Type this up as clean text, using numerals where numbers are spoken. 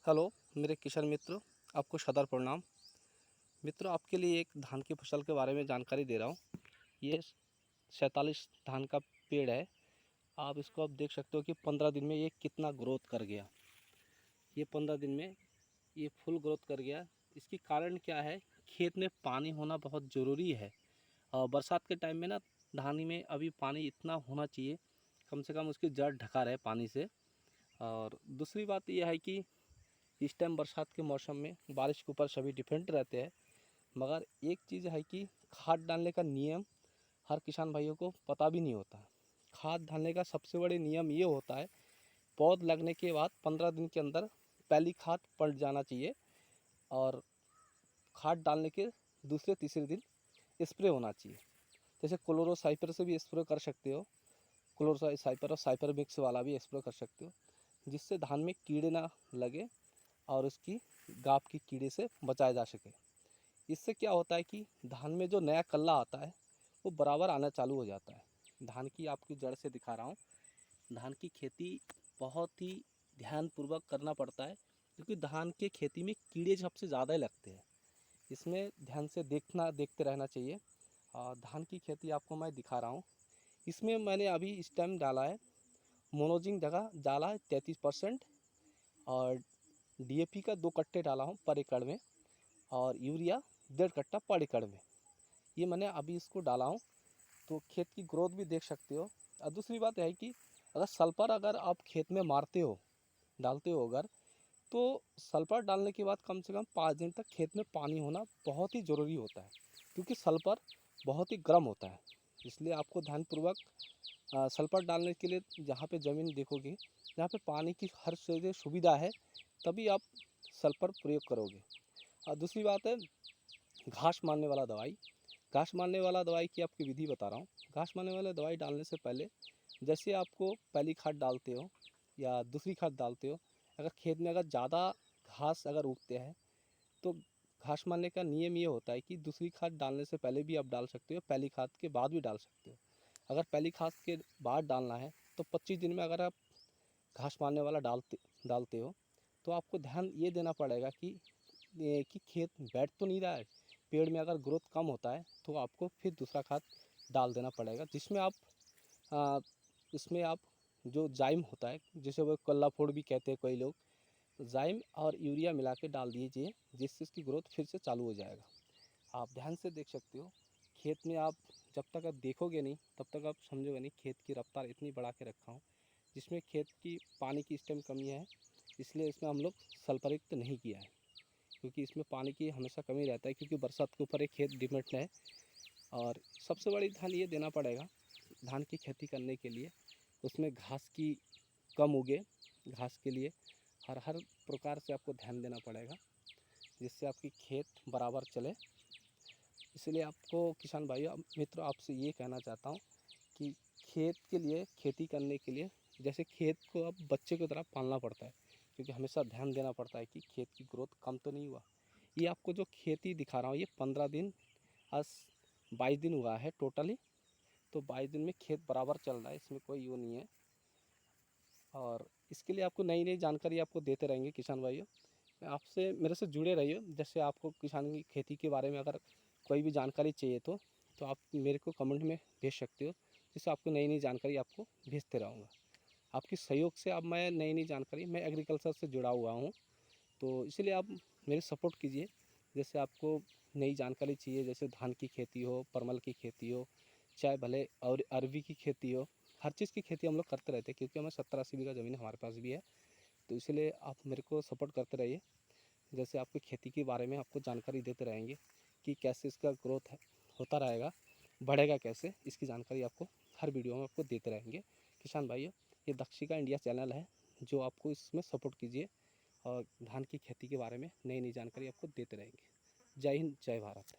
Hello मेरे किसान मित्रों, आपको सदर प्रणाम। मित्रों, आपके लिए एक धान की फसल के बारे में जानकारी दे रहा हूँ। ये 47 धान का पेड़ है। आप इसको आप देख सकते हो कि 15 दिन में ये कितना ग्रोथ कर गया। ये 15 दिन में ये फुल ग्रोथ कर गया। इसकी कारण क्या है? खेत में पानी होना बहुत ज़रूरी है। और बरसात के टाइम में ना धान में अभी पानी इतना होना चाहिए, कम से कम उसकी जड़ ढका रहे पानी से। और दूसरी बात यह है कि इस टाइम बरसात के मौसम में बारिश के ऊपर सभी डिपेंड रहते हैं, मगर एक चीज़ है कि खाद डालने का नियम हर किसान भाइयों को पता भी नहीं होता। खाद डालने का सबसे बड़े नियम ये होता है, पौध लगने के बाद 15 दिन के अंदर पहली खाद पड़ जाना चाहिए और खाद डालने के दूसरे तीसरे दिन स्प्रे होना चाहिए। जैसे क्लोरोसाइपर से भी स्प्रे कर सकते हो, क्लोरोसाइपर और साइपर मिक्स वाला भी स्प्रे कर सकते हो, जिससे धान में कीड़े ना लगे और उसकी गाप की कीड़े से बचाया जा सके। इससे क्या होता है कि धान में जो नया कल्ला आता है वो बराबर आना चालू हो जाता है। धान की आपकी जड़ से दिखा रहा हूँ। धान की खेती बहुत ही ध्यानपूर्वक करना पड़ता है, क्योंकि धान के खेती में कीड़े सबसे ज़्यादा लगते हैं। इसमें ध्यान से देखते रहना चाहिए। और धान की खेती आपको मैं दिखा रहा हूँ। इसमें मैंने अभी इस टाइम डाला है मोनोजिंग जगह डाला है 33% और डीएपी का 2 कट्टे डाला हूँ पर एकड़ में और यूरिया 1.5 कट्टा पर एकड़ में। ये मैंने अभी इसको डाला हूँ, तो खेत की ग्रोथ भी देख सकते हो। और दूसरी बात है कि अगर सल्फर अगर आप खेत में मारते हो, डालते हो अगर, तो सल्फर डालने के बाद कम से कम 5 दिन तक खेत में पानी होना बहुत ही ज़रूरी होता है, क्योंकि सल्फर बहुत ही गर्म होता है। इसलिए आपको ध्यानपूर्वक सल्फर डालने के लिए जहाँ पे ज़मीन देखोगे, जहाँ पे पानी की हर जगह सुविधा है, तभी आप सल्फर प्रयोग करोगे। और दूसरी बात है घास मारने वाला दवाई। घास मारने वाला दवाई की आपकी विधि बता रहा हूँ। घास मारने वाला दवाई डालने से पहले जैसे आपको पहली खाद डालते हो या दूसरी खाद डालते हो, अगर खेत में अगर ज़्यादा घास अगर उगते हैं तो घास मारने का नियम ये होता है कि दूसरी खाद डालने से पहले भी आप डाल सकते हो, पहली खाद के बाद भी डाल सकते हो। अगर पहली खाद के बाद डालना है तो 25 दिन में अगर आप घास मारने वाला डालते हो तो आपको ध्यान ये देना पड़ेगा कि खेत बैठ तो नहीं रहा है, पेड़ में अगर ग्रोथ कम होता है तो आपको फिर दूसरा खाद डाल देना पड़ेगा, जिसमें आप आ, इसमें आप जो जाइम होता है, जिसे वो कल्ला फोड़ भी कहते हैं कोई लोग, तो जाइम और यूरिया मिला के डाल दीजिए, जिससे इसकी ग्रोथ फिर से चालू हो जाएगा। आप ध्यान से देख सकते हो। खेत में आप जब तक आप देखोगे नहीं तब तक आप समझोगे नहीं। खेत की रफ्तार इतनी बढ़ा के रखा हूँ, जिसमें खेत की पानी की इस टाइम कमी है, इसलिए इसमें हम लोग सल्फरयुक्त नहीं किया है, क्योंकि इसमें पानी की हमेशा कमी रहता है, क्योंकि बरसात के ऊपर एक खेत डिपेंड है। और सबसे बड़ी ध्यान ये देना पड़ेगा धान की खेती करने के लिए, उसमें घास की कम उगे, घास के लिए हर प्रकार से आपको ध्यान देना पड़ेगा, जिससे आपकी खेत बराबर चले। इसलिए आपको किसान भाइयों मित्रों आपसे ये कहना चाहता हूँ कि खेत के लिए, खेती करने के लिए जैसे खेत को अब बच्चे की तरह पालना पड़ता है, क्योंकि हमेशा ध्यान देना पड़ता है कि खेत की ग्रोथ कम तो नहीं हुआ। ये आपको जो खेती दिखा रहा हूँ ये 15 दिन, आज 22 दिन हुआ है टोटली, तो 22 दिन में खेत बराबर चल रहा है, इसमें कोई वो नहीं है। और इसके लिए आपको नई नई जानकारी आपको देते रहेंगे किसान भाइयों। आपसे मेरे से जुड़े रहिए। जैसे आपको किसान की खेती के बारे में अगर कोई भी जानकारी चाहिए तो आप मेरे को कमेंट में भेज सकते हो, जिससे आपको नई नई जानकारी आपको भेजते रहूँगा। आपकी सहयोग से अब मैं नई नई जानकारी, मैं एग्रीकल्चर से जुड़ा हुआ हूँ, तो इसलिए आप मेरे सपोर्ट कीजिए। जैसे आपको नई जानकारी चाहिए, जैसे धान की खेती हो, परमल की खेती हो, चाहे भले और अरवी की खेती हो, हर चीज़ की खेती हम लोग करते रहते हैं, क्योंकि हमें 70-80 बीघा ज़मीन हमारे पास भी है। तो इसलिए आप मेरे को सपोर्ट करते रहिए। जैसे आपकी खेती के बारे में आपको जानकारी देते रहेंगे कि कैसे इसका ग्रोथ होता रहेगा, बढ़ेगा कैसे, इसकी जानकारी आपको हर वीडियो में आपको देते रहेंगे। किसान भाइयों, ये दक्षिका इंडिया चैनल है जो आपको इसमें सपोर्ट कीजिए और धान की खेती के बारे में नई नई जानकारी आपको देते रहेंगे। जय हिंद, जय भारत।